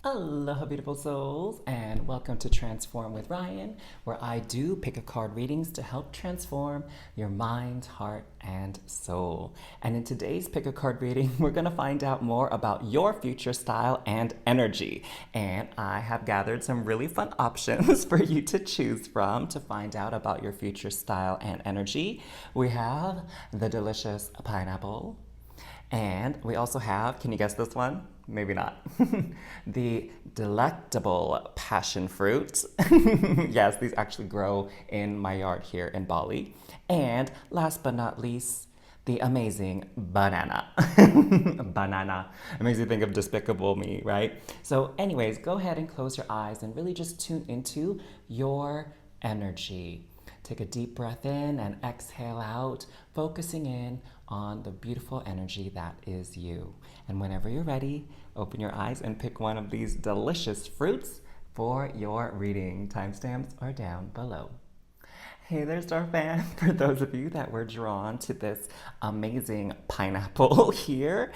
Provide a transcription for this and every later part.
Aloha, beautiful souls, and welcome to Transform with Ryan, where I do pick a card readings to help transform your mind, heart, and soul. And in today's pick a card reading, we're going to find out more about your future style and energy. And I have gathered some really fun options for you to choose from to find out about your future style and energy. We have the delicious pineapple. And we also have, can you guess this one? Maybe not. The delectable passion fruit. Yes, these actually grow in my yard here in Bali. And last but not least, the amazing banana. Banana. It makes you think of Despicable Me, right? So anyways, go ahead and close your eyes and really just tune into your energy. Take a deep breath in and exhale out, focusing in on the beautiful energy that is you. And whenever you're ready, open your eyes and pick one of these delicious fruits for your reading. Timestamps are down below. Hey there, Star fan. For those of you that were drawn to this amazing pineapple here,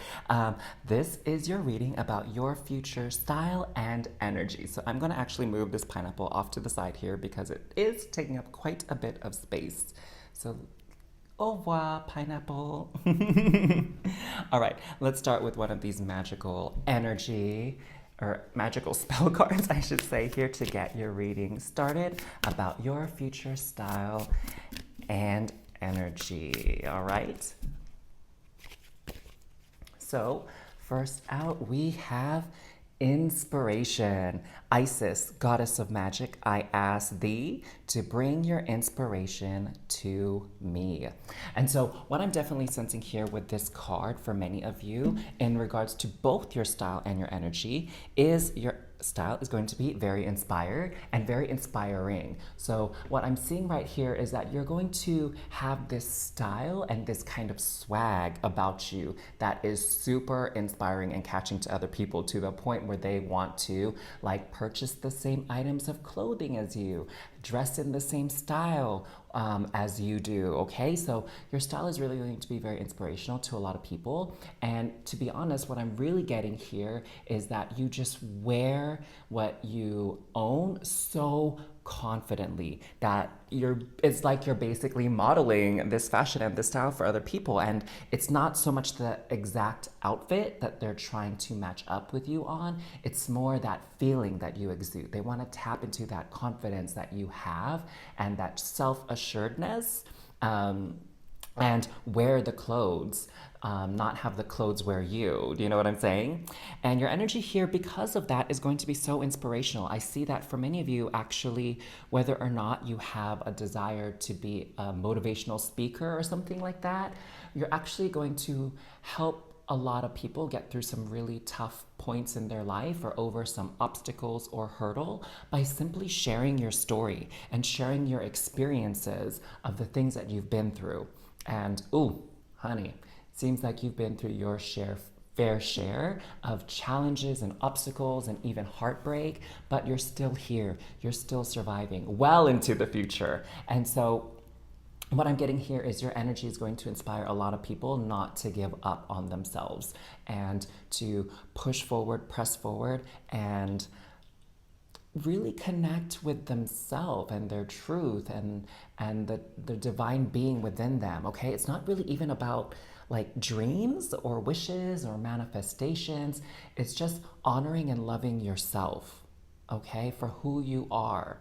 this is your reading about your future style and energy. So I'm going to actually move this pineapple off to the side here because it is taking up quite a bit of space. So au revoir, pineapple. All right, let's start with one of these magical energy or magical spell cards, I should say, here to get your reading started about your future style and energy. All right. So first out, we have inspiration. Isis, goddess of magic, I ask thee to bring your inspiration to me. And so what I'm definitely sensing here with this card for many of you in regards to both your style and your energy is your style is going to be very inspired and very inspiring. So what I'm seeing right here is that you're going to have this style and this kind of swag about you that is super inspiring and catching to other people to the point where they want to like purchase the same items of clothing as you, dress in the same style as you do, okay? So your style is really going to be very inspirational to a lot of people. And to be honest, what I'm really getting here is that you just wear what you own so confidently that it's like you're basically modeling this fashion and this style for other people. And it's not so much the exact outfit that they're trying to match up with you on, it's more that feeling that you exude. They want to tap into that confidence that you have and that self-assuredness, and wear the clothes, not have the clothes wear you. Do you know what I'm saying? And your energy here, because of that, is going to be so inspirational. I see that for many of you, actually, whether or not you have a desire to be a motivational speaker or something like that, you're actually going to help a lot of people get through some really tough points in their life or over some obstacles or hurdle by simply sharing your story and sharing your experiences of the things that you've been through. And ooh, honey, seems like you've been through your fair share of challenges and obstacles and even heartbreak, but you're still here. You're still surviving well into the future. And so what I'm getting here is your energy is going to inspire a lot of people not to give up on themselves and to push forward, press forward, and really connect with themselves and their truth and the divine being within them, okay? It's not really even about like dreams or wishes or manifestations. It's just honoring and loving yourself, okay, for who you are.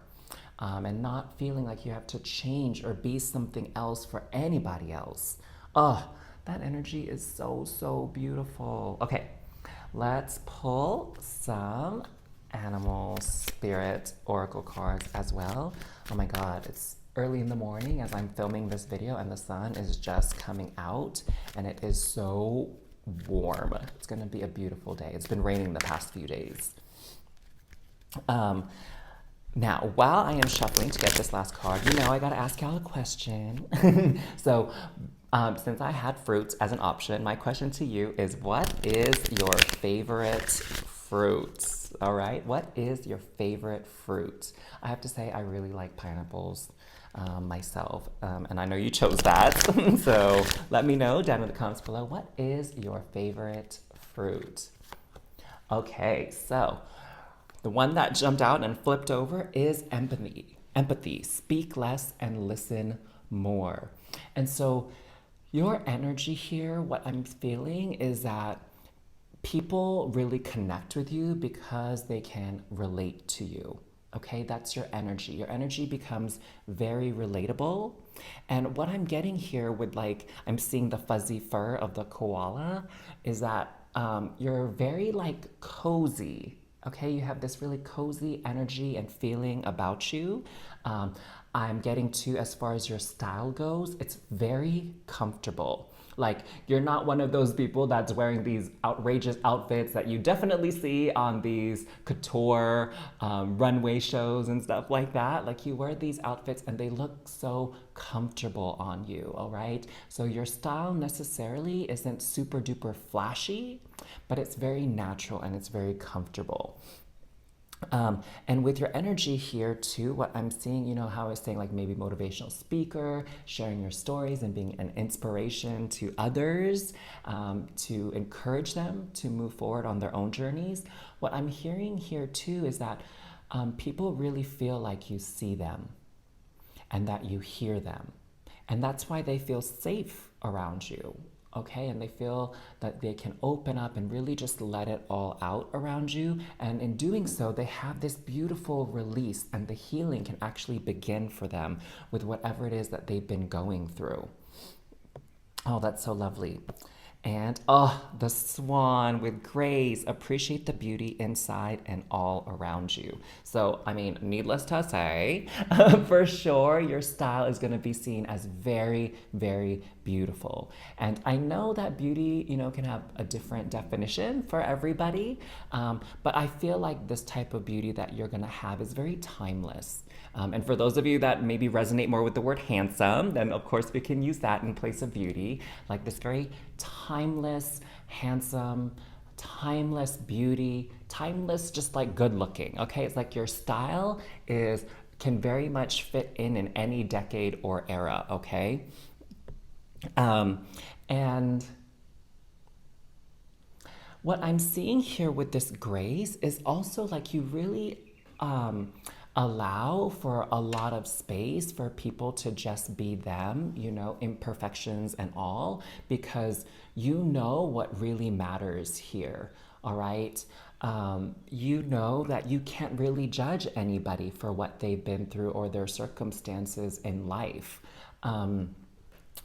And not feeling like you have to change or be something else for anybody else. Oh, that energy is so, so beautiful. Okay, let's pull some animal spirit oracle cards as well. Oh my God, it's early in the morning as I'm filming this video and the sun is just coming out and it is so warm. It's gonna be a beautiful day. It's been raining the past few days. Now, while I am shuffling to get this last card, you know I gotta ask y'all a question. So, since I had fruits as an option, my question to you is, what is your favorite fruit? All right, what is your favorite fruit? I have to say I really like pineapples myself, and I know you chose that. So let me know down in the comments below, what is your favorite fruit? Okay, so The one that jumped out and flipped over is empathy. Empathy. Speak less and listen more. And so your energy here, what I'm feeling is that people really connect with you because they can relate to you. Okay, that's your energy. Your energy becomes very relatable. And what I'm getting here with, like, I'm seeing the fuzzy fur of the koala is that you're very, like, cozy. Okay, you have this really cozy energy and feeling about you. I'm getting to, as far as your style goes, it's very comfortable. Like, you're not one of those people that's wearing these outrageous outfits that you definitely see on these couture runway shows and stuff like that. Like, you wear these outfits and they look so comfortable on you, all right? So your style necessarily isn't super duper flashy, but it's very natural and it's very comfortable. And with your energy here too, what I'm seeing, you know, how I was saying, like, maybe motivational speaker, sharing your stories and being an inspiration to others, to encourage them to move forward on their own journeys. What I'm hearing here too is that people really feel like you see them and that you hear them. And that's why they feel safe around you. Okay, and they feel that they can open up and really just let it all out around you. And in doing so, they have this beautiful release, and the healing can actually begin for them with whatever it is that they've been going through. Oh, that's so lovely. And oh, the swan with grace. Appreciate the beauty inside and all around you. So, I mean, needless to say, for sure, your style is going to be seen as very, very beautiful. And I know that beauty, you know, can have a different definition for everybody. But I feel like this type of beauty that you're going to have is very timeless. And for those of you that maybe resonate more with the word handsome, then of course we can use that in place of beauty. Like this very timeless, handsome, timeless beauty, timeless, just like good looking. Okay, it's like your style is can very much fit in any decade or era. Okay, and what I'm seeing here with this grace is also like you really allow for a lot of space for people to just be them, you know, imperfections and all, because you know what really matters here, all right? You know that you can't really judge anybody for what they've been through or their circumstances in life.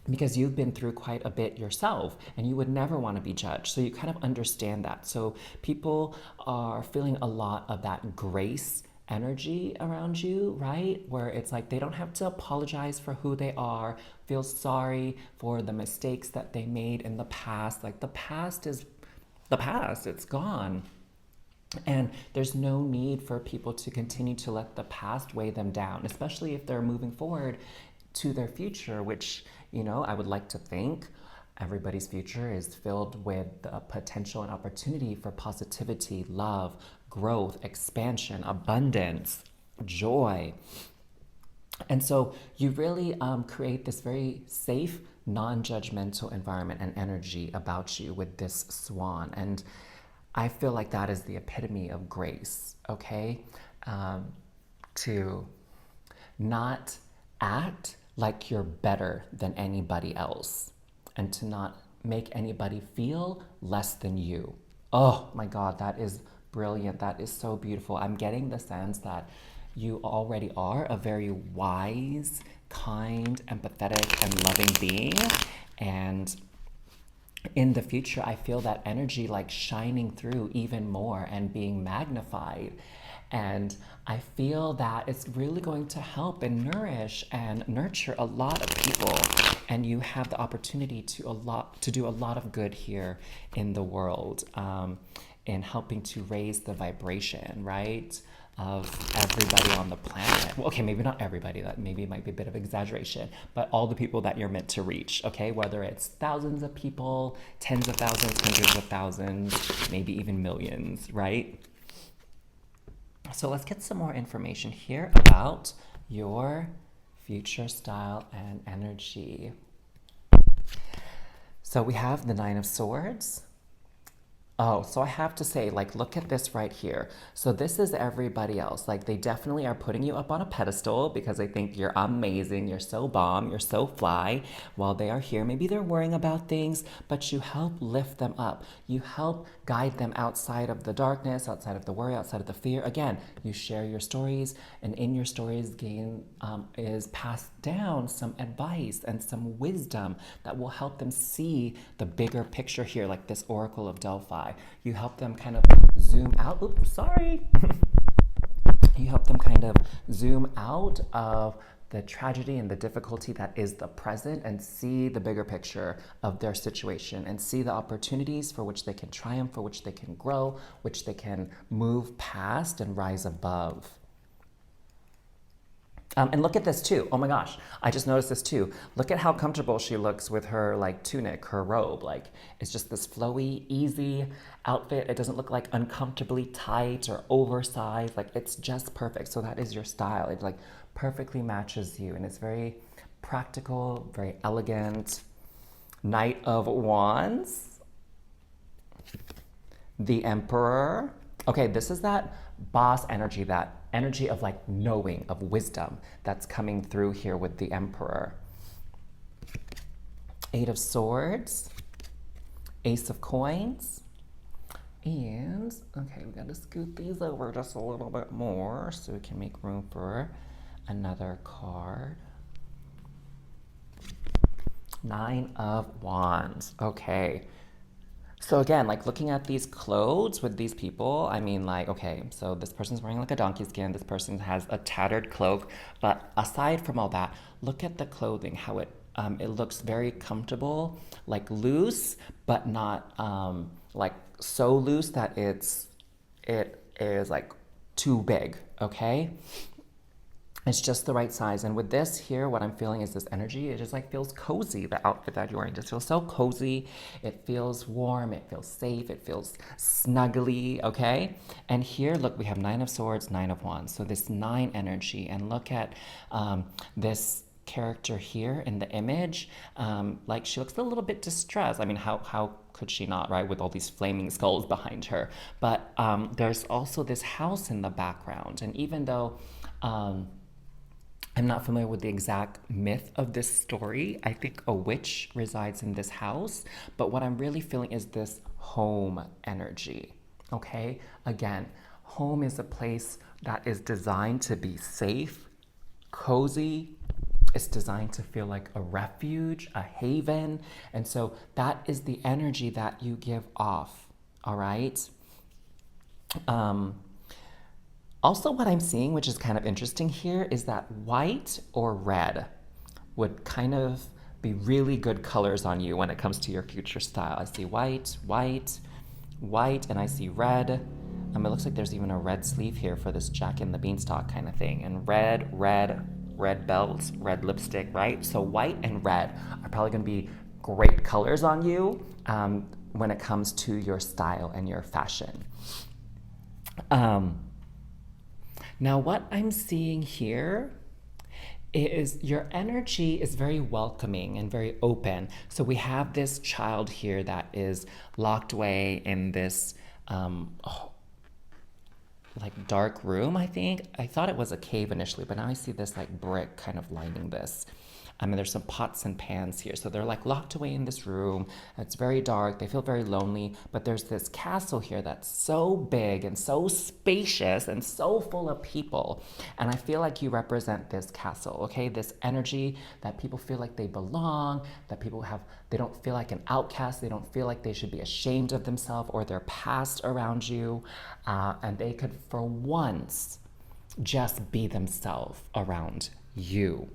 Because you've been through quite a bit yourself and you would never want to be judged. So you kind of understand that. So people are feeling a lot of that grace energy around you, right? Where it's like they don't have to apologize for who they are, feel sorry for the mistakes that they made in the past. Like the past is the past, it's gone. And there's no need for people to continue to let the past weigh them down, especially if they're moving forward to their future, which, you know, I would like to think everybody's future is filled with the potential and opportunity for positivity, love, growth, expansion, abundance, joy. And so you really create this very safe, non-judgmental environment and energy about you with this swan. And I feel like that is the epitome of grace, okay? To not act like you're better than anybody else and to not make anybody feel less than you. Oh my God, that is brilliant. That is so beautiful. I'm getting the sense that you already are a very wise, kind, empathetic, and loving being. And in the future, I feel that energy like shining through even more and being magnified. And I feel that it's really going to help and nourish and nurture a lot of people. And you have the opportunity to do a lot of good here in the world, in helping to raise the vibration, right, of everybody on the planet. Well, okay, maybe not everybody, that maybe might be a bit of exaggeration, but all the people that you're meant to reach, okay? Whether it's thousands of people, tens of thousands, hundreds of thousands, maybe even millions, right? So let's get some more information here about your future style and energy. So we have the Nine of Swords, Oh, so I have to say, like, look at this right here. So this is everybody else. Like, they definitely are putting you up on a pedestal because they think you're amazing, you're so bomb, you're so fly. While they are here, maybe they're worrying about things, but you help lift them up. You help guide them outside of the darkness, outside of the worry, outside of the fear. Again, you share your stories, and in your stories, gain is passed down some advice and some wisdom that will help them see the bigger picture here, like this Oracle of Delphi. You help them kind of zoom out. Oops, sorry. You help them kind of zoom out of the tragedy and the difficulty that is the present and see the bigger picture of their situation and see the opportunities for which they can triumph, for which they can grow, which they can move past and rise above. And look at this too. Oh my gosh, I just noticed this too. Look at how comfortable she looks with her like tunic, her robe. Like it's just this flowy, easy outfit. It doesn't look like uncomfortably tight or oversized. Like it's just perfect. So that is your style. It like perfectly matches you, and it's very practical, very elegant. Knight of Wands, the Emperor. Okay, this is that boss energy, that energy of like knowing, of wisdom that's coming through here with the Emperor. Eight of Swords, Ace of Coins, and okay, we gotta scoot these over just a little bit more so we can make room for another card. Nine of Wands. Okay. So again, like looking at these clothes with these people, I mean like, okay, so this person's wearing like a donkey skin, this person has a tattered cloak, but aside from all that, look at the clothing, how it looks very comfortable, like loose, but not like so loose that it is like too big, okay? It's just the right size. And with this here, what I'm feeling is this energy. It just like feels cozy. The outfit that you're wearing just feels so cozy. It feels warm. It feels safe. It feels snuggly, okay? And here, look, we have Nine of Swords, Nine of Wands. So this nine energy. And look at this character here in the image. Like she looks a little bit distressed. I mean, how could she not, right? With all these flaming skulls behind her. But there's also this house in the background. And even though I'm not familiar with the exact myth of this story, I think a witch resides in this house, but what I'm really feeling is this home energy, okay? Again, home is a place that is designed to be safe, cozy. It's designed to feel like a refuge, a haven, and so that is the energy that you give off, all right? Also, what I'm seeing, which is kind of interesting here, is that white or red would kind of be really good colors on you when it comes to your future style. I see white, white, white, and I see red. It looks like there's even a red sleeve here for this Jack and the Beanstalk kind of thing. And red, red, red belt, red lipstick, right? So white and red are probably going to be great colors on you when it comes to your style and your fashion. Now, what I'm seeing here is your energy is very welcoming and very open. So we have this child here that is locked away in this like dark room, I think. I thought it was a cave initially, but now I see this like brick kind of lining this. And there's some pots and pans here. So they're like locked away in this room. It's very dark. They feel very lonely. But there's this castle here that's so big and so spacious and so full of people. And I feel like you represent this castle, okay? This energy that people feel like they belong, that people have, they don't feel like an outcast. They don't feel like they should be ashamed of themselves or their past around you. And they could, for once, just be themselves around you.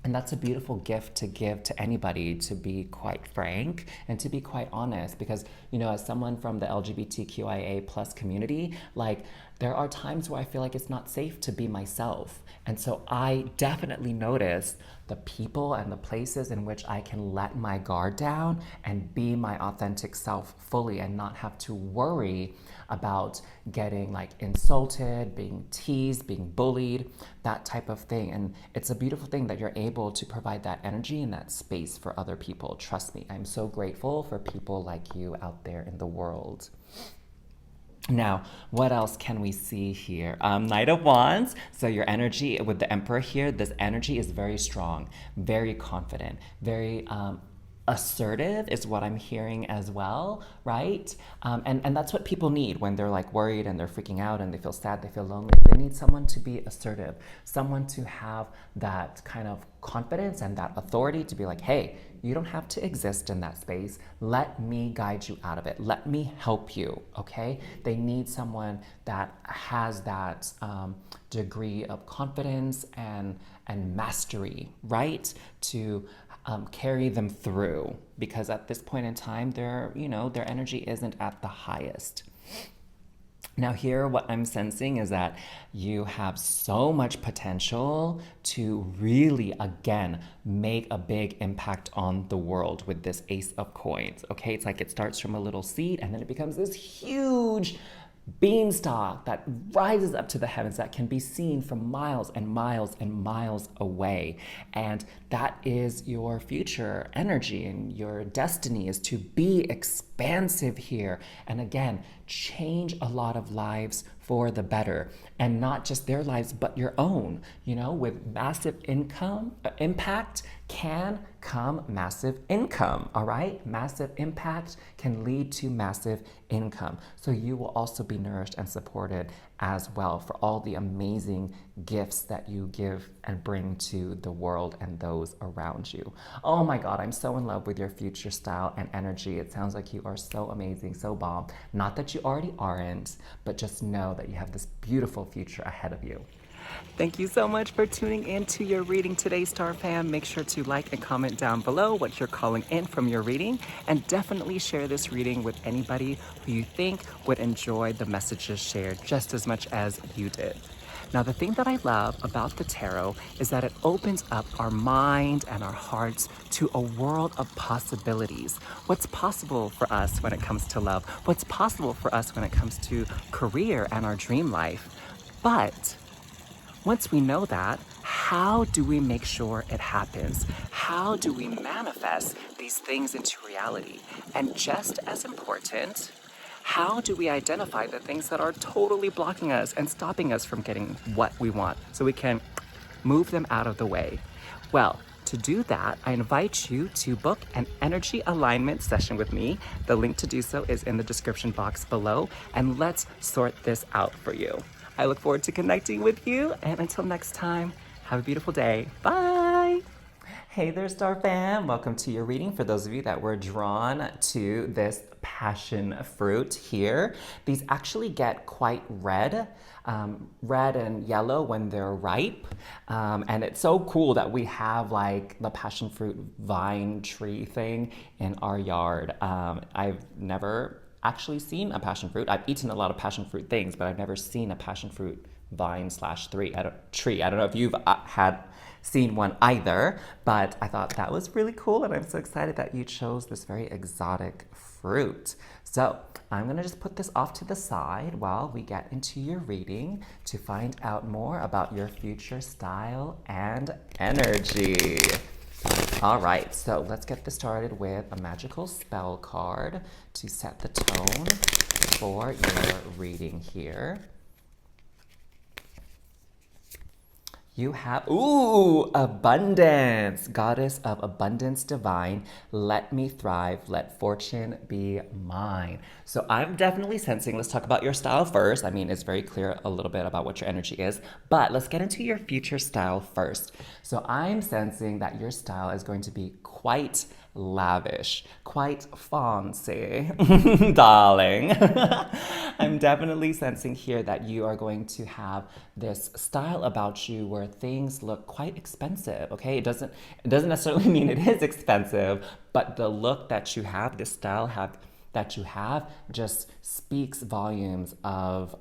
And that's a beautiful gift to give to anybody, to be quite frank and to be quite honest, because, you know, as someone from the LGBTQIA plus community, like there are times where I feel like it's not safe to be myself. And so I definitely notice the people and the places in which I can let my guard down and be my authentic self fully and not have to worry about getting like insulted, being teased, being bullied, that type of thing. And it's a beautiful thing that you're able to provide that energy and that space for other people. Trust me, I'm so grateful for people like you out out there in the world. Now, what else can we see here? Knight of Wands. So your energy with the Emperor here, this energy is very strong, very confident, very assertive is what I'm hearing as well, right? And that's what people need when they're like worried and they're freaking out and they feel sad, they feel lonely. They need someone to be assertive, someone to have that kind of confidence and that authority to be like, hey, you don't have to exist in that space. Let me guide you out of it. Let me help you, okay? They need someone that has that degree of confidence and mastery, right? To carry them through, because at this point in time, their energy isn't at the highest. Now here, what I'm sensing is that you have so much potential to really, again, make a big impact on the world with this Ace of Coins, okay? It's like it starts from a little seed and then it becomes this huge beanstalk that rises up to the heavens that can be seen from miles and miles and miles away. And that is your future energy, and your destiny is to be expansive here. And again, change a lot of lives for the better, and not just their lives, but your own. With massive impact can come massive income, all right? Massive impact can lead to massive income. So you will also be nourished and supported as well for all the amazing gifts that you give and bring to the world and those around you. Oh my God, I'm so in love with your future style and energy. It sounds like you are so amazing, so bomb. Not that you already aren't, but just know that you have this beautiful future ahead of you. Thank you so much for tuning in to your reading today, Star Fam. Make sure to like and comment down below what you're calling in from your reading, and definitely share this reading with anybody who you think would enjoy the messages shared just as much as you did. Now, the thing that I love about the tarot is that it opens up our mind and our hearts to a world of possibilities. What's possible for us when it comes to love? What's possible for us when it comes to career and our dream life? But once we know that, how do we make sure it happens? How do we manifest these things into reality? And just as important, how do we identify the things that are totally blocking us and stopping us from getting what we want so we can move them out of the way? Well, to do that, I invite you to book an energy alignment session with me. The link to do so is in the description box below, and let's sort this out for you. I look forward to connecting with you, and until next time, have a beautiful day. Bye! Hey there, Star Fam. Welcome to your reading. For those of you that were drawn to this passion fruit here, these actually get quite red and yellow when they're ripe. And it's so cool that we have like the passion fruit vine tree thing in our yard. I've never actually seen a passion fruit. I've eaten a lot of passion fruit things, but I've never seen a passion fruit vine / tree. I don't know if you've had seen one either, but I thought that was really cool, and I'm so excited that you chose this very exotic fruit. So I'm gonna just put this off to the side while we get into your reading to find out more about your future style and energy. All right, so let's get this started with a magical spell card to set the tone for your reading here. You have, abundance, goddess of abundance divine. Let me thrive, let fortune be mine. So I'm definitely sensing, let's talk about your style first. I mean, it's very clear a little bit about what your energy is, but let's get into your future style first. So I'm sensing that your style is going to be quite lavish, quite fancy, darling. I'm definitely sensing here that you are going to have this style about you where things look quite expensive, okay? It doesn't necessarily mean it is expensive, but the look that you have, this style that you have just speaks volumes of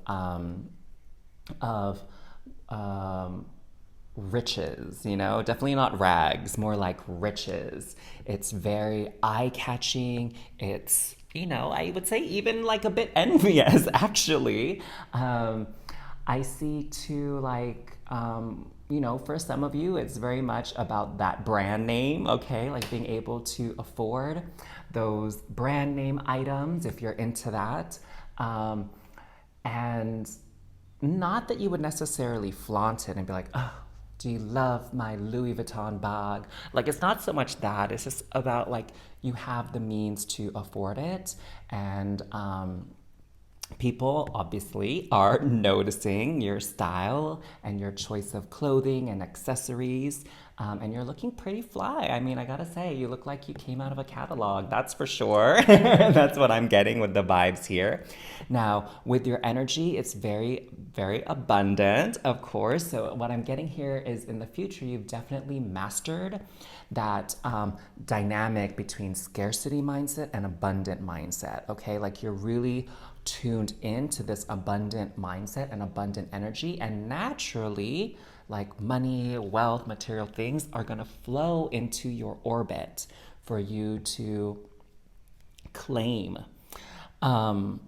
riches, definitely not rags, more like riches. It's very eye-catching. It's, I would say even like a bit envious, actually. I see too, like, for some of you, it's very much about that brand name, okay? Like being able to afford those brand name items if you're into that. Um, and not that you would necessarily flaunt it and be like, oh, do you love my Louis Vuitton bag? Like, it's not so much that. It's just about like you have the means to afford it. And people obviously are noticing your style and your choice of clothing and accessories. And you're looking pretty fly. I mean, I gotta say, you look like you came out of a catalog, that's for sure. That's what I'm getting with the vibes here. Now, with your energy, it's very, very abundant, of course. So, what I'm getting here is in the future, you've definitely mastered that dynamic between scarcity mindset and abundant mindset, okay? Like you're really tuned into this abundant mindset and abundant energy, and naturally, like money, wealth, material things are going to flow into your orbit for you to claim. Um,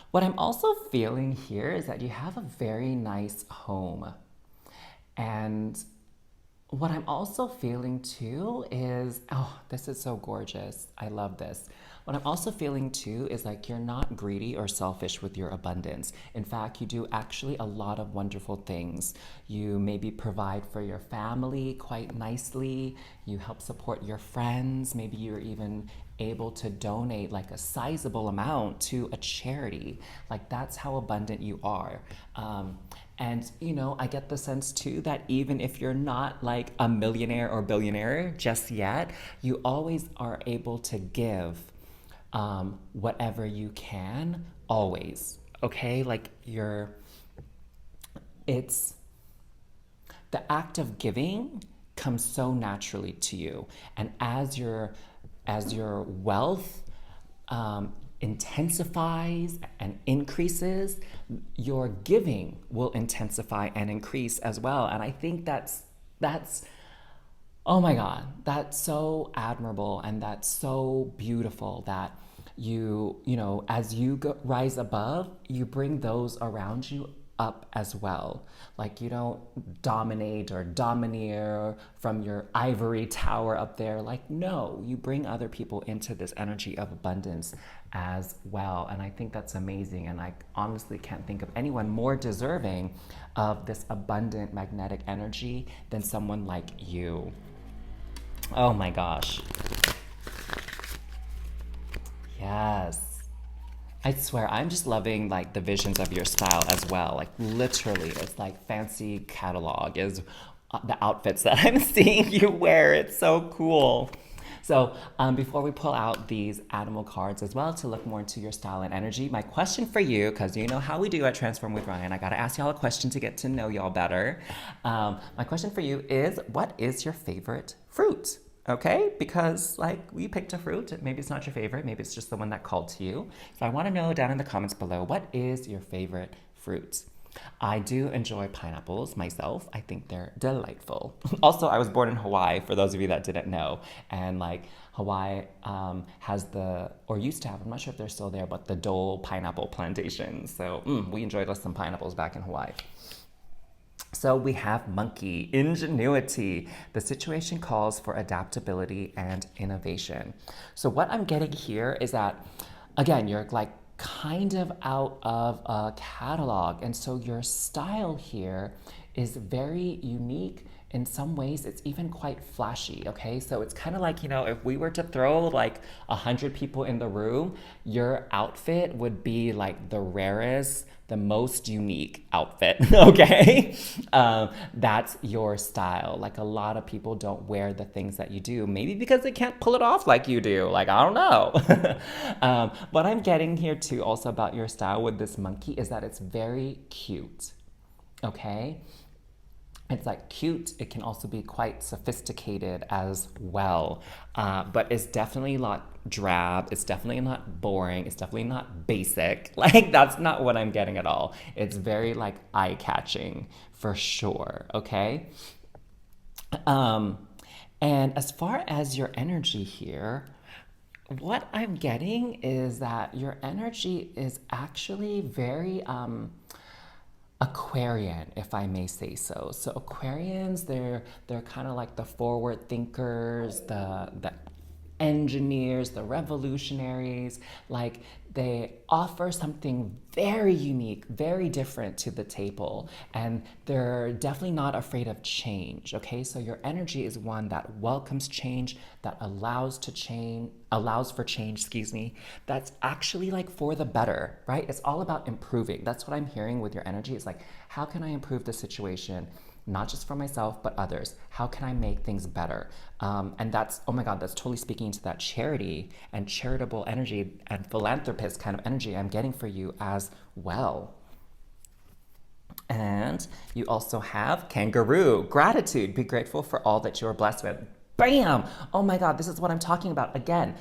what I'm also feeling here is that you have a very nice home. And what I'm also feeling too is, oh, this is so gorgeous. I love this. What I'm also feeling too is like you're not greedy or selfish with your abundance. In fact, you do actually a lot of wonderful things. You maybe provide for your family quite nicely. You help support your friends. Maybe you're even able to donate like a sizable amount to a charity. Like that's how abundant you are. And I get the sense too that even if you're not like a millionaire or billionaire just yet, you always are able to give whatever you can, always. Okay, like it's the act of giving comes so naturally to you, and as your wealth intensifies and increases, your giving will intensify and increase as well. And I think that's oh my God, that's so admirable and that's so beautiful that as you rise above, you bring those around you up as well. Like you don't dominate or domineer from your ivory tower up there. Like, no, you bring other people into this energy of abundance as well. And I think that's amazing. And I honestly can't think of anyone more deserving of this abundant magnetic energy than someone like you. Oh my gosh. Yes. I swear, I'm just loving like the visions of your style as well. Like literally, it's like fancy catalog is the outfits that I'm seeing you wear. It's so cool. So before we pull out these animal cards as well to look more into your style and energy, my question for you, because you know how we do at Transform with Ryan, I gotta ask y'all a question to get to know y'all better. My question for you is, what is your favorite fruit? Okay, because like you picked a fruit, maybe it's not your favorite, maybe it's just the one that called to you. So I want to know down in the comments below, what is your favorite fruit? I do enjoy pineapples myself. I think they're delightful. Also, I was born in Hawaii, for those of you that didn't know. And like Hawaii has or used to have, I'm not sure if they're still there, but the Dole pineapple plantations. So we enjoyed us some pineapples back in Hawaii. So we have monkey, ingenuity. The situation calls for adaptability and innovation. So what I'm getting here is that, again, you're like kind of out of a catalog. And so your style here is very unique. In some ways, it's even quite flashy, okay? So it's kind of like, if we were to throw like 100 people in the room, your outfit would be like the rarest, the most unique outfit, okay? That's your style. Like a lot of people don't wear the things that you do, maybe because they can't pull it off like you do. Like, I don't know. What I'm getting here too also about your style with this monkey is that it's very cute, okay? It's like cute. It can also be quite sophisticated as well. But it's definitely not drab. It's definitely not boring. It's definitely not basic. Like, that's not what I'm getting at all. It's very like eye-catching for sure, okay? And as far as your energy here, What I'm getting is that your energy is actually very Aquarian, if I may say so. So Aquarians, they're kind of like the forward thinkers, the engineers, the revolutionaries. Like they offer something very unique, very different to the table, and they're definitely not afraid of change. Okay, so your energy is one that welcomes change, that allows for change, excuse me, that's actually like for the better, right? It's all about improving. That's what I'm hearing with your energy. It's like, how can I improve the situation? Not just for myself, but others. How can I make things better? And that's, oh my God, that's totally speaking to that charity and charitable energy and philanthropist kind of energy I'm getting for you as well. And you also have kangaroo, gratitude, be grateful for all that you are blessed with. Bam! Oh my God, this is what I'm talking about. Again,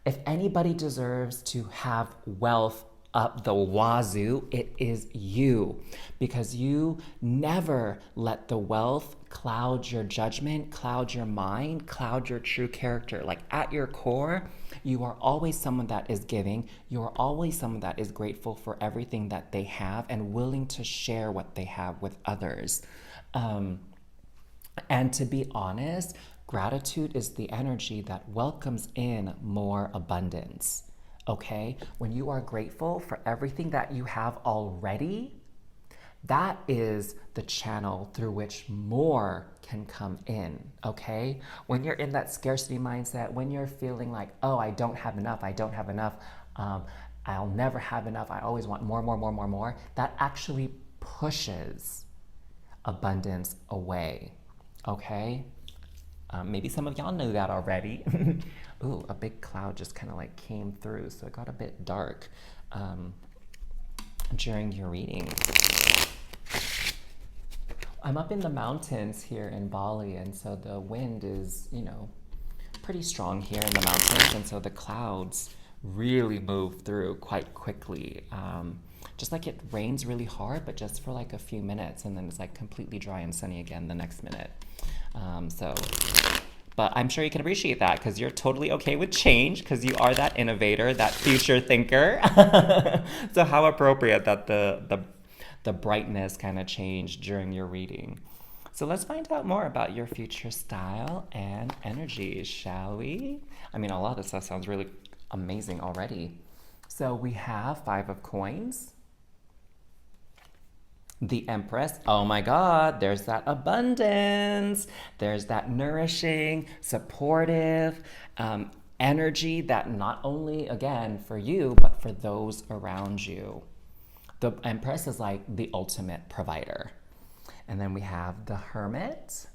if anybody deserves to have wealth up the wazoo, it is you. Because you never let the wealth cloud your judgment, cloud your mind, cloud your true character. Like at your core, you are always someone that is giving. You are always someone that is grateful for everything that they have and willing to share what they have with others. Um, and to be honest, gratitude is the energy that welcomes in more abundance. Okay? When you are grateful for everything that you have already, that is the channel through which more can come in. Okay? When you're in that scarcity mindset, when you're feeling like, oh, I don't have enough, um, I'll never have enough, I always want more, more, more, more, more, that actually pushes abundance away. Okay? Maybe some of y'all know that already. Ooh, a big cloud just kind of like came through, so it got a bit dark during your reading. I'm up in the mountains here in Bali, and so the wind is, pretty strong here in the mountains, and so the clouds really move through quite quickly. Just like it rains really hard, but just for like a few minutes, and then it's like completely dry and sunny again the next minute. So, but I'm sure you can appreciate that because you're totally okay with change because you are that innovator, that future thinker. So how appropriate that the brightness kind of changed during your reading. So let's find out more about your future style and energy, shall we? I mean, a lot of this stuff sounds really amazing already. So we have Five of Coins, the Empress. Oh my God, there's that abundance. There's that nourishing, supportive energy that not only, again, for you, but for those around you. The Empress is like the ultimate provider. And then we have the Hermit,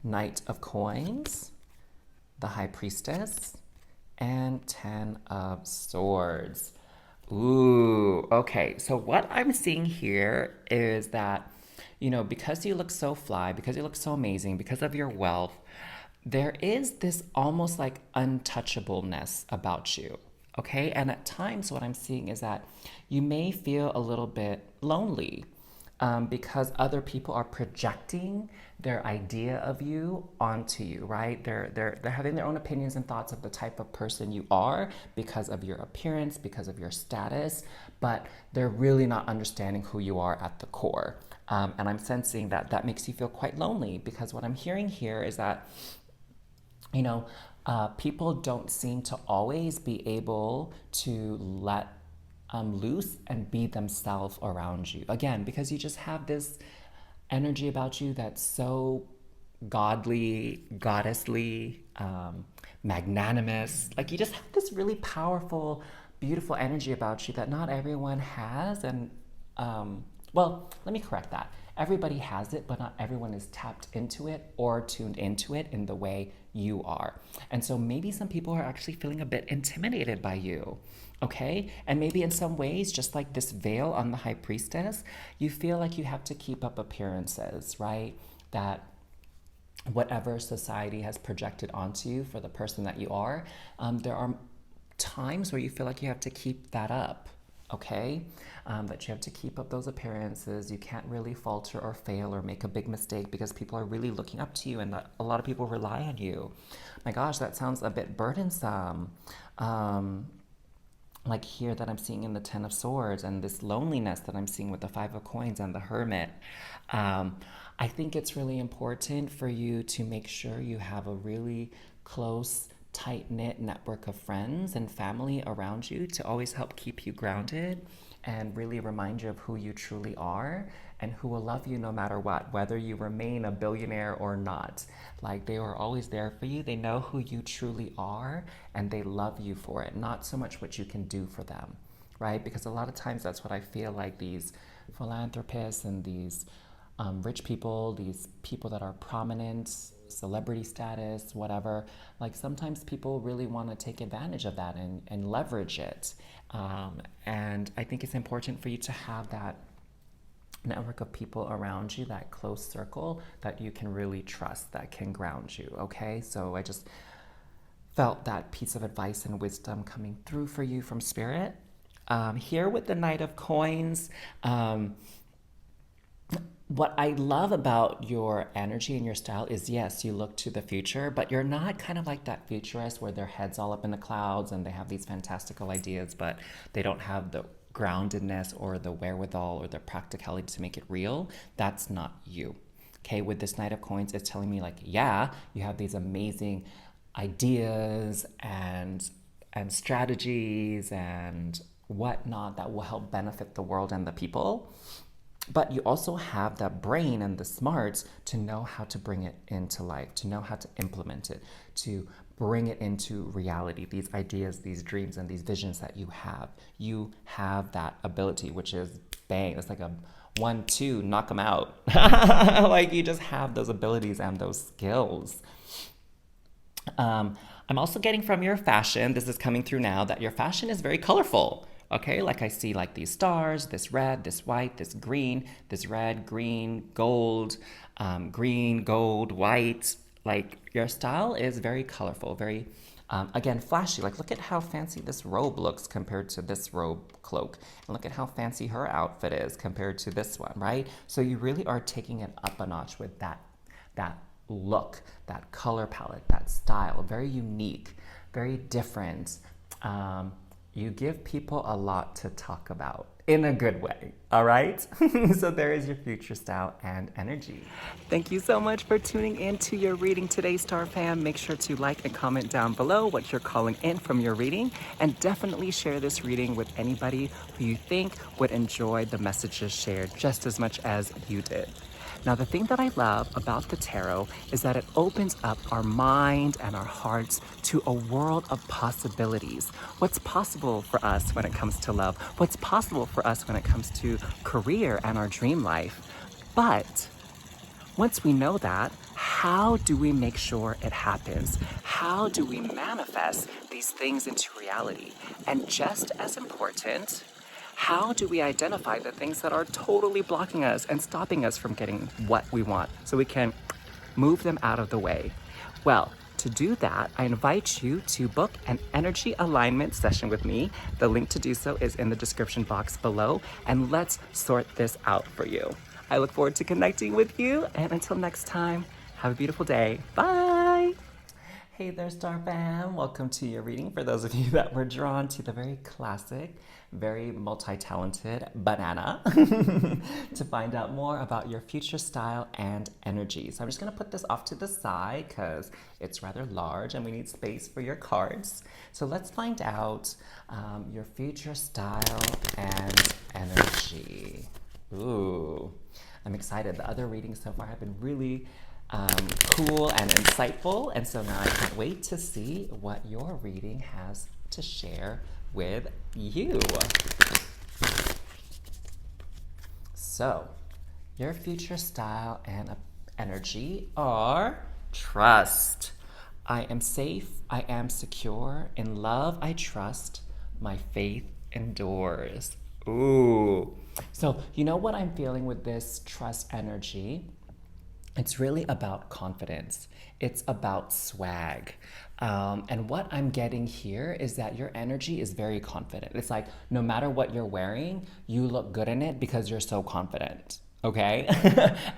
Knight of Coins, the High Priestess, and Ten of Swords. Ooh, okay. So what I'm seeing here is that, because you look so fly, because you look so amazing, because of your wealth, there is this almost like untouchableness about you. Okay. And at times, what I'm seeing is that you may feel a little bit lonely because other people are projecting their idea of you onto you, right? They're having their own opinions and thoughts of the type of person you are because of your appearance, because of your status, but they're really not understanding who you are at the core. And I'm sensing that that makes you feel quite lonely because what I'm hearing here is that, people don't seem to always be able to let loose and be themselves around you. Again, because you just have this energy about you that's so godly, goddessly, magnanimous. Like you just have this really powerful, beautiful energy about you that not everyone has. And well, let me correct that. Everybody has it, but not everyone is tapped into it or tuned into it in the way you are. And so maybe some people are actually feeling a bit intimidated by you. Okay? And maybe in some ways, just like this veil on the High Priestess, you feel like you have to keep up appearances, right? That whatever society has projected onto you for the person that you are, there are times where you feel like you have to keep that up. okay? That you have to keep up those appearances. You can't really falter or fail or make a big mistake because people are really looking up to you and a lot of people rely on you. My gosh, that sounds a bit burdensome. Like here that I'm seeing in the Ten of Swords and this loneliness that I'm seeing with the Five of Coins and the Hermit. I think it's really important for you to make sure you have a really close, tight knit network of friends and family around you to always help keep you grounded and really remind you of who you truly are and who will love you no matter what, whether you remain a billionaire or not. Like they are always there for you. They know who you truly are and they love you for it, not so much what you can do for them, right? Because a lot of times that's what I feel like these philanthropists and these rich people, these people that are prominent, celebrity status, whatever, like sometimes people really want to take advantage of that and leverage it. And I think it's important for you to have that network of people around you, that close circle that you can really trust, that can ground you, okay? So I just felt that piece of advice and wisdom coming through for you from Spirit. Here with the Knight of Coins, what I love about your energy and your style is, yes, you look to the future, but you're not kind of like that futurist where their head's all up in the clouds and they have these fantastical ideas, but they don't have the groundedness or the wherewithal or the practicality to make it real. That's not you. Okay, with this Knight of Coins, it's telling me like, yeah, you have these amazing ideas and strategies and whatnot that will help benefit the world and the people. But you also have the brain and the smarts to know how to bring it into life, to know how to implement it, to bring it into reality, these ideas, these dreams, and these visions that you have. You have that ability, which is bang, it's like a 1-2, knock them out. Like you just have those abilities and those skills. I'm also getting from your fashion, this is coming through now, that your fashion is very colorful. Okay, like I see like these stars, this red, this white, this green, this red, green, gold, white. Like your style is very colorful, very, again, flashy. Like look at how fancy this robe looks compared to this robe cloak. And look at how fancy her outfit is compared to this one, right? So you really are taking it up a notch with that look, that color palette, that style, very unique, very different. You give people a lot to talk about in a good way, all right? So there is your future style and energy. Thank you so much for tuning in to your reading today, Star Fam. Make sure to like and comment down below what you're calling in from your reading, and definitely share this reading with anybody who you think would enjoy the messages shared just as much as you did. Now, the thing that I love about the tarot is that it opens up our mind and our hearts to a world of possibilities. What's possible for us when it comes to love? What's possible for us when it comes to career and our dream life? But once we know that, how do we make sure it happens? How do we manifest these things into reality? And just as important, how do we identify the things that are totally blocking us and stopping us from getting what we want so we can move them out of the way? Well, to do that, I invite you to book an energy alignment session with me. The link to do so is in the description box below, and let's sort this out for you. I look forward to connecting with you, and until next time, have a beautiful day. Bye! Hey there, Star Fam. Welcome to your reading. For those of you that were drawn to the very classic, very multi-talented banana to find out more about your future style and energy. So I'm just going to put this off to the side because it's rather large and we need space for your cards. So let's find out your future style and energy. Ooh, I'm excited. The other readings so far have been really cool and insightful, and so now I can't wait to see what your reading has to share with you. So, your future style and energy are trust. I am safe, I am secure, in love I trust, my faith endures. Ooh. So, you know what I'm feeling with this trust energy? It's really about confidence. It's about swag. And what I'm getting here is that your energy is very confident. It's like no matter what you're wearing, you look good in it because you're so confident. Okay?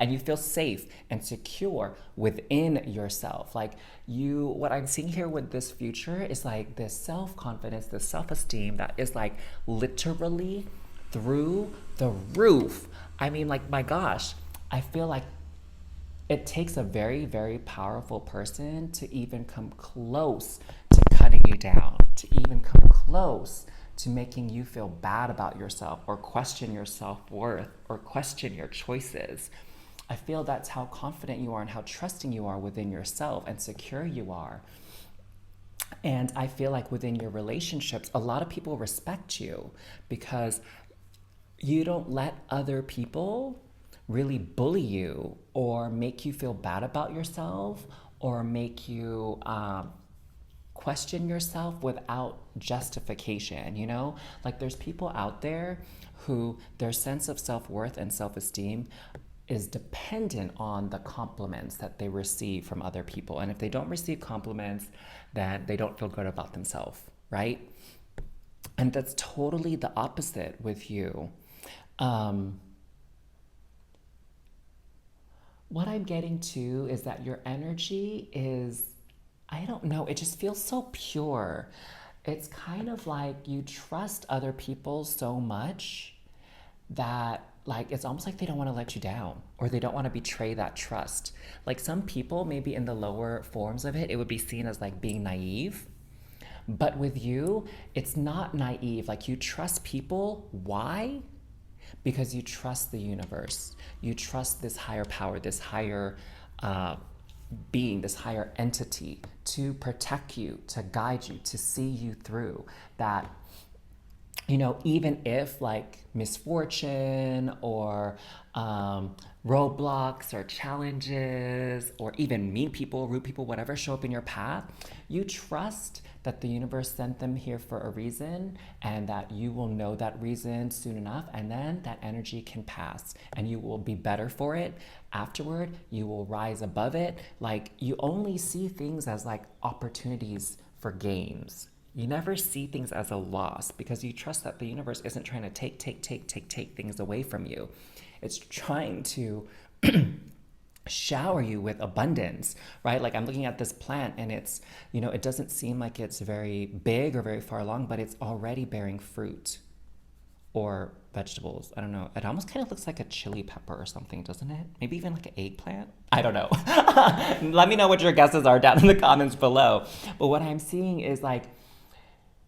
And you feel safe and secure within yourself. Like what I'm seeing here with this future is like this self confidence, this self esteem that is like literally through the roof. I mean, like, my gosh, I feel like it takes a very, very powerful person to even come close to cutting you down, to even come close to making you feel bad about yourself or question your self-worth or question your choices. I feel that's how confident you are and how trusting you are within yourself and secure you are. And I feel like within your relationships, a lot of people respect you because you don't let other people really bully you or make you feel bad about yourself or make you question yourself without justification, you know? Like there's people out there who their sense of self-worth and self-esteem is dependent on the compliments that they receive from other people. And if they don't receive compliments, then they don't feel good about themselves, right? And that's totally the opposite with you. What I'm getting to is that your energy is, I don't know, it just feels so pure. It's kind of like you trust other people so much that like it's almost like they don't want to let you down or they don't want to betray that trust. Like some people, maybe in the lower forms of it, it would be seen as like being naive. But with you, it's not naive. Like you trust people. Why? Because you trust the universe. You trust this higher power, this higher being, this higher entity to protect you, to guide you, to see you through. That, you know, even if like misfortune or roadblocks or challenges or even mean people, rude people, whatever show up in your path, you trust that the universe sent them here for a reason and that you will know that reason soon enough, and then that energy can pass and you will be better for it afterward. You will rise above it. Like you only see things as like opportunities for gains. You never see things as a loss because you trust that the universe isn't trying to take things away from you. It's trying to shower you with abundance, right? Like I'm looking at this plant and it's, you know, it doesn't seem like it's very big or very far along, but it's already bearing fruit or vegetables. I don't know. It almost kind of looks like a chili pepper or something, doesn't it? Maybe even like an eggplant? I don't know. Let me know what your guesses are down in the comments below. But what I'm seeing is like,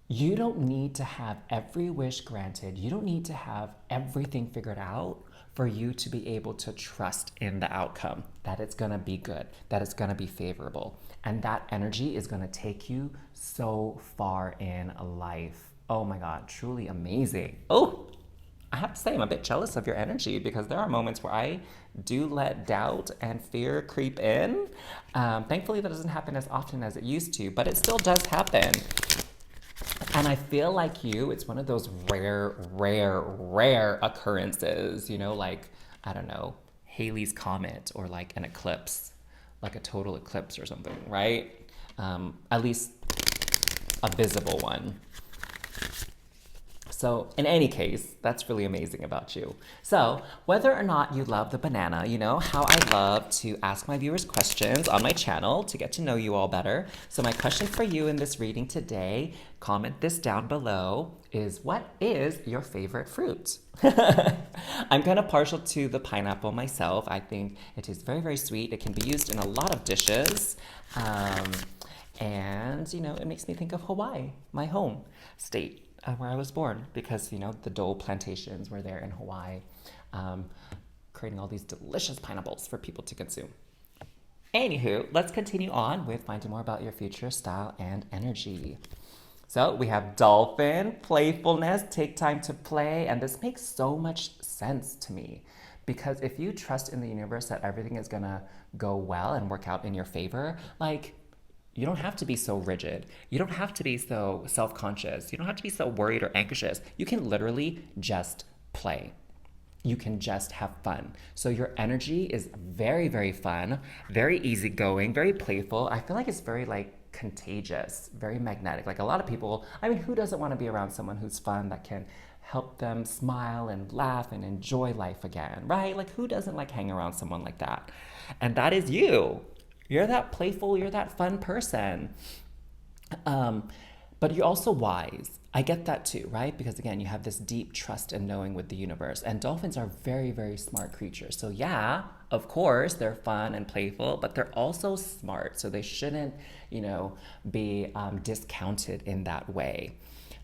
you don't need to have every wish granted. You don't need to have everything figured out for you to be able to trust in the outcome, that it's gonna be good, that it's gonna be favorable. And that energy is gonna take you so far in life. Oh my God, truly amazing. Oh, I have to say, I'm a bit jealous of your energy because there are moments where I do let doubt and fear creep in. Thankfully, that doesn't happen as often as it used to, but it still does happen. And I feel like it's one of those rare occurrences, you know, like, I don't know, Halley's Comet or like an eclipse, like a total eclipse or something, right? At least a visible one. So in any case, that's really amazing about you. So whether or not you love the banana, you know how I love to ask my viewers questions on my channel to get to know you all better. So my question for you in this reading today, comment this down below, is what is your favorite fruit? I'm kind of partial to the pineapple myself. I think it is very, very sweet. It can be used in a lot of dishes. And, you know, it makes me think of Hawaii, my home state. Where I was born, because, you know, the Dole plantations were there in Hawaii, creating all these delicious pineapples for people to consume. Anywho, let's continue on with finding more about your future style and energy. So we have dolphin, playfulness, take time to play, and this makes so much sense to me because if you trust in the universe that everything is gonna go well and work out in your favor, like, you don't have to be so rigid. You don't have to be so self-conscious. You don't have to be so worried or anxious. You can literally just play. you can just have fun. So your energy is very, very fun, very easygoing, very playful. I feel like it's very like contagious, very magnetic. Like a lot of people, I mean, who doesn't want to be around someone who's fun that can help them smile and laugh and enjoy life again, right? Like who doesn't like hang around someone like that? And that is you. You're that playful, you're that fun person. Um, but you're also wise. I get that too, right? Because again, you have this deep trust and knowing with the universe. And dolphins are very, very smart creatures. So, yeah, of course, they're fun and playful, but they're also smart. So, they shouldn't, be discounted in that way.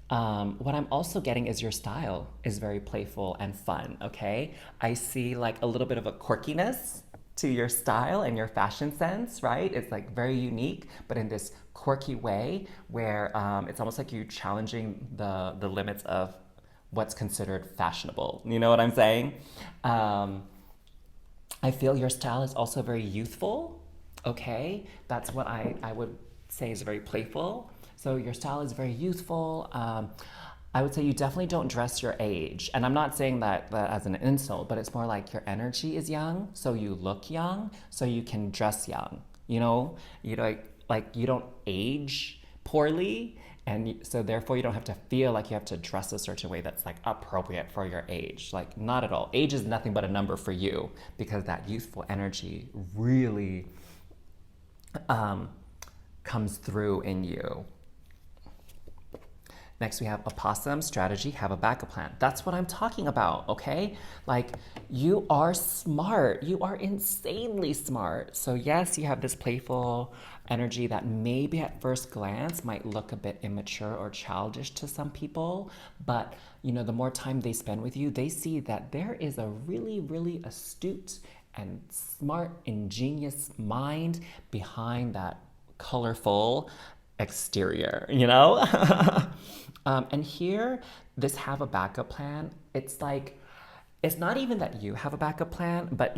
What I'm also getting is your style is very playful and fun, okay? I see like a little bit of a quirkiness to your style and your fashion sense, right? It's like very unique, but in this quirky way where it's almost like you're challenging the limits of what's considered fashionable. You know what I'm saying? Um, I feel your style is also very youthful. Okay, that's what I would say is very playful. So your style is very youthful. I would say you definitely don't dress your age. And I'm not saying that as an insult, but it's more like your energy is young, so you look young, so you can dress young. You don't age poorly, and so therefore you don't have to feel like you have to dress a certain way that's like appropriate for your age. Like not at all. Age is nothing but a number for you because that youthful energy really um, comes through in you. Next, we have opossum strategy, have a backup plan. That's what I'm talking about, okay? Like, you are smart. You are insanely smart. So, yes, you have this playful energy that maybe at first glance might look a bit immature or childish to some people. But, the more time they spend with you, they see that there is a really, really astute and smart, ingenious mind behind that colorful exterior. And here, this have a backup plan, it's like, it's not even that you have a backup plan, but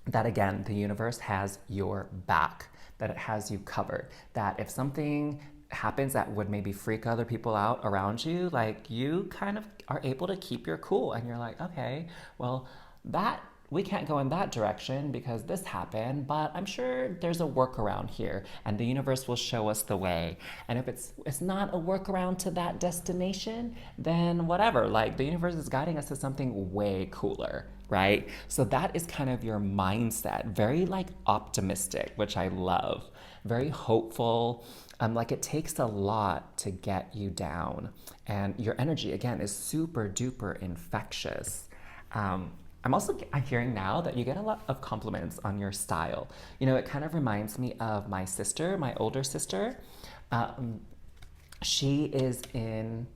that again, the universe has your back, that it has you covered, that if something happens that would maybe freak other people out around you, like you kind of are able to keep your cool and you're like, okay, well, that we can't go in that direction because this happened, but I'm sure there's a workaround here and the universe will show us the way. And if it's not a workaround to that destination, then whatever, like the universe is guiding us to something way cooler, right? So that is kind of your mindset, very like optimistic, which I love, very hopeful. Like it takes a lot to get you down. And your energy, again, is super duper infectious. I'm hearing now that you get a lot of compliments on your style. It kind of reminds me of my sister, my older sister. She is in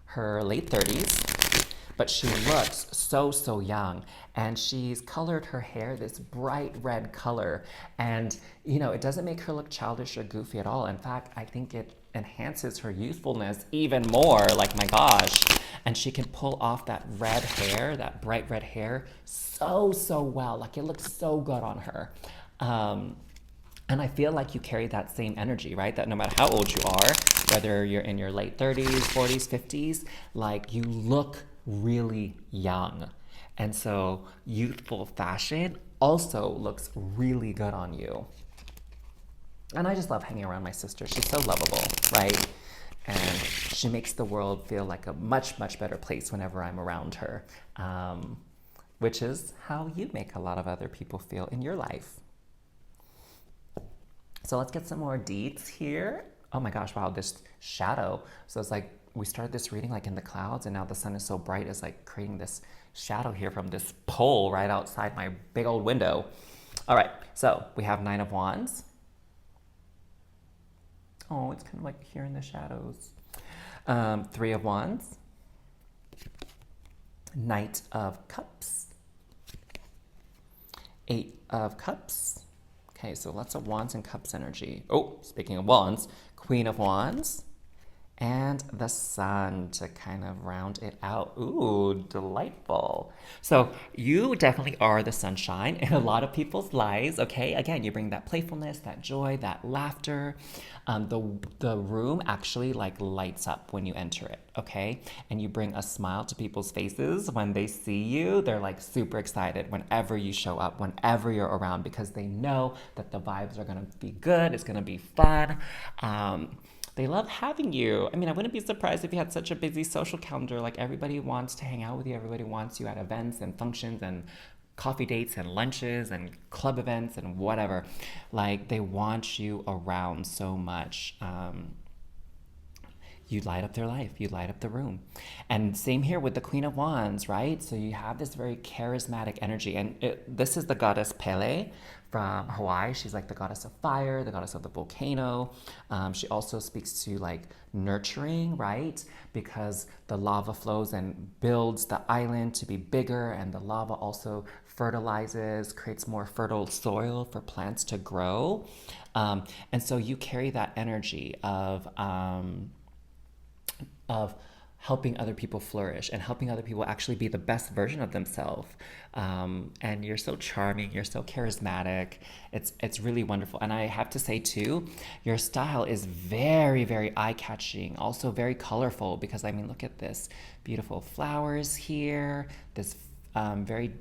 her late 30s, but she looks so, so young. And she's colored her hair this bright red color. And, it doesn't make her look childish or goofy at all. In fact, I think it enhances her youthfulness even more. Like, my gosh. And she can pull off that red hair, that bright red hair, so, so well. Like, it looks so good on her. And I feel like you carry that same energy, right? That no matter how old you are, whether you're in your late 30s, 40s, 50s, like you look really young. And so youthful fashion also looks really good on you. And I just love hanging around my sister. She's so lovable, right? And she makes the world feel like a much, much better place whenever I'm around her, which is how you make a lot of other people feel in your life. So let's get some more deets here. Oh my gosh, wow, this shadow. So it's like we started this reading like in the clouds, and now the sun is so bright, it's like creating this shadow here from this pole right outside my big old window. All right, so we have Nine of Wands. Oh, it's kind of like here in the shadows. Three of Wands. Knight of Cups. Eight of Cups. Okay, so lots of Wands and Cups energy. Oh, speaking of Wands, Queen of Wands and the sun to kind of round it out. Ooh, delightful. So you definitely are the sunshine in a lot of people's lives, okay? Again, you bring that playfulness, that joy, that laughter. The room actually like lights up when you enter it, okay? And you bring a smile to people's faces when they see you. They're like super excited whenever you show up, whenever you're around, because they know that the vibes are gonna be good, it's gonna be fun. They love having you. I mean, I wouldn't be surprised if you had such a busy social calendar. Like, everybody wants to hang out with you, everybody wants you at events and functions and coffee dates and lunches and club events and whatever. Like, they want you around so much. You light up their life, you light up the room. And same here with the Queen of Wands, right? So you have this very charismatic energy. And this is the goddess Pele from Hawaii. She's like the goddess of fire, the goddess of the volcano. She also speaks to like nurturing, right? Because the lava flows and builds the island to be bigger, and the lava also fertilizes, creates more fertile soil for plants to grow. And so you carry that energy of helping other people flourish and helping other people actually be the best version of themselves. And you're so charming, you're so charismatic. It's really wonderful. And I have to say too, your style is very, very eye-catching, also very colorful, because I mean, look at this beautiful flowers here, this very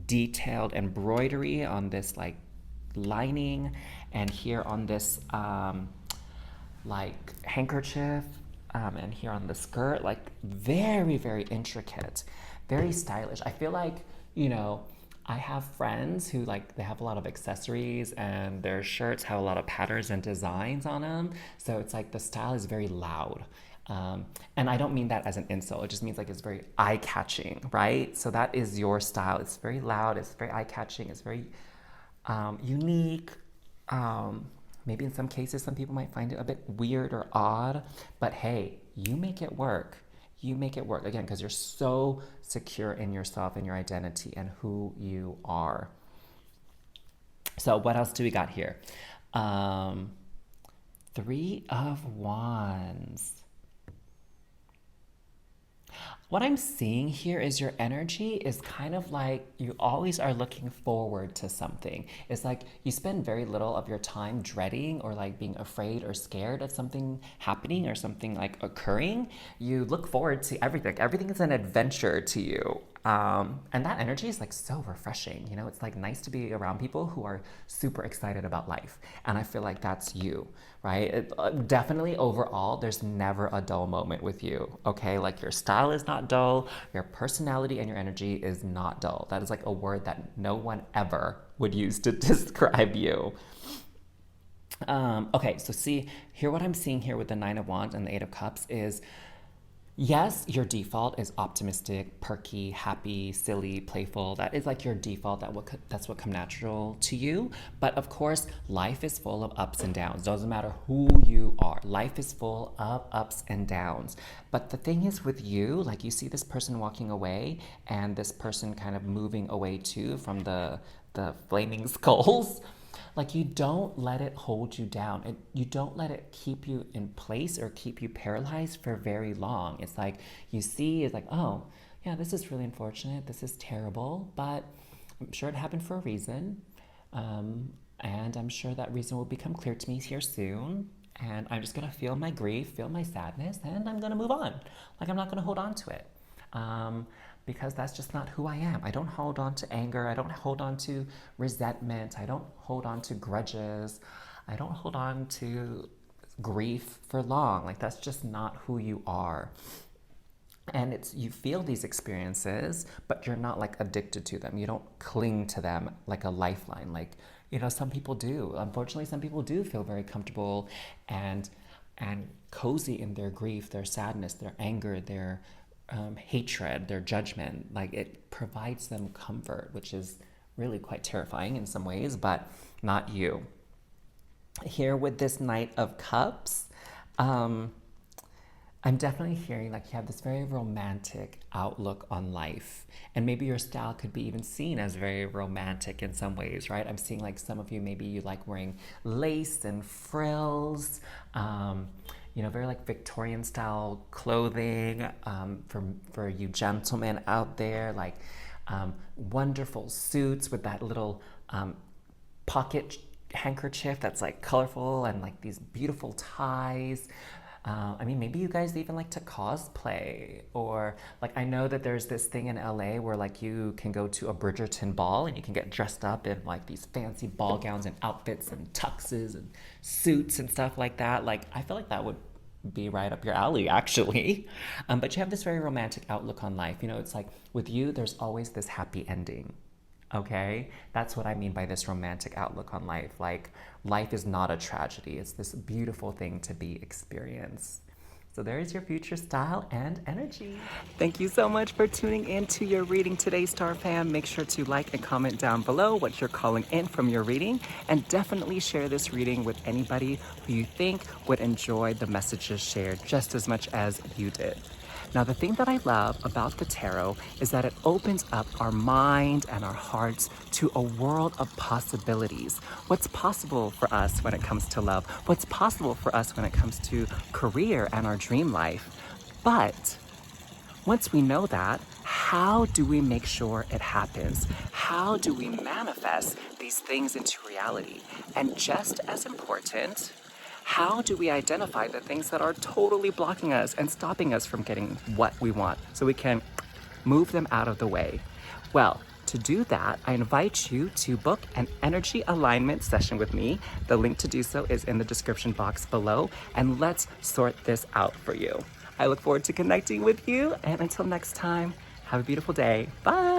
detailed embroidery on this like lining, and here on this like handkerchief, and here on the skirt, like very, very intricate, very stylish. I feel like, you know, I have friends who like, they have a lot of accessories and their shirts have a lot of patterns and designs on them. So it's like the style is very loud. And I don't mean that as an insult. It just means like it's very eye-catching, right? So that is your style. It's very loud. It's very eye-catching. It's very unique. Maybe in some cases, some people might find it a bit weird or odd, but hey, you make it work. You make it work, again, because you're so secure in yourself and your identity and who you are. So what else do we got here? Three of Wands. What I'm seeing here is your energy is kind of like you always are looking forward to something. It's like you spend very little of your time dreading or like being afraid or scared of something happening or something like occurring. You look forward to everything. Everything is an adventure to you. And that energy is like so refreshing. You know, it's like nice to be around people who are super excited about life. And I feel like that's you, right? Definitely overall, there's never a dull moment with you, okay? Like your style is not dull, your personality and your energy is not dull. That is like a word that no one ever would use to describe you. Okay, so see, here what I'm seeing here with the Nine of Wands and the Eight of Cups is, yes, your default is optimistic, perky, happy, silly, playful. That is like your default. That's what comes natural to you. But of course, life is full of ups and downs. Doesn't matter who you are. Life is full of ups and downs. But the thing is with you, like you see this person walking away and this person kind of moving away too from the flaming skulls. Like you don't let it hold you down. You don't let it keep you in place or keep you paralyzed for very long. It's like you see, it's like, oh, yeah, this is really unfortunate. This is terrible, but I'm sure it happened for a reason. And I'm sure that reason will become clear to me here soon. And I'm just gonna feel my grief, feel my sadness, and I'm gonna move on. Like I'm not gonna hold on to it. Because that's just not who I am. I don't hold on to anger. I don't hold on to resentment. I don't hold on to grudges. I don't hold on to grief for long. Like that's just not who you are. And it's you feel these experiences, but you're not like addicted to them. You don't cling to them like a lifeline. Like, you know, some people do. Unfortunately, some people do feel very comfortable and cozy in their grief, their sadness, their anger, their hatred, their judgment. Like it provides them comfort, which is really quite terrifying in some ways, but not you. Here with this Knight of Cups, I'm definitely hearing like you have this very romantic outlook on life. And maybe your style could be even seen as very romantic in some ways, right? I'm seeing like some of you, maybe you like wearing lace and frills. very like Victorian style clothing for you gentlemen out there, like wonderful suits with that little pocket handkerchief that's like colorful and like these beautiful ties. I mean, maybe you guys even like to cosplay, or like I know that there's this thing in LA where like you can go to a Bridgerton ball and you can get dressed up in like these fancy ball gowns and outfits and tuxes and suits and stuff like that. Like I feel like that would be right up your alley, actually. But you have this very romantic outlook on life. It's like with you, there's always this happy ending. Okay? That's what I mean by this romantic outlook on life. Like, life is not a tragedy, it's this beautiful thing to be experienced. So there's your future style and energy. Thank you so much for tuning in to your reading today, Star Fam. Make sure to like and comment down below what you're calling in from your reading, and definitely share this reading with anybody who you think would enjoy the messages shared just as much as you did. Now, the thing that I love about the tarot is that it opens up our mind and our hearts to a world of possibilities. What's possible for us when it comes to love? What's possible for us when it comes to career and our dream life? But once we know that, how do we make sure it happens? How do we manifest these things into reality? And just as important, how do we identify the things that are totally blocking us and stopping us from getting what we want so we can move them out of the way? Well, to do that, I invite you to book an energy alignment session with me. The link to do so is in the description box below, and let's sort this out for you. I look forward to connecting with you, and until next time, have a beautiful day. Bye.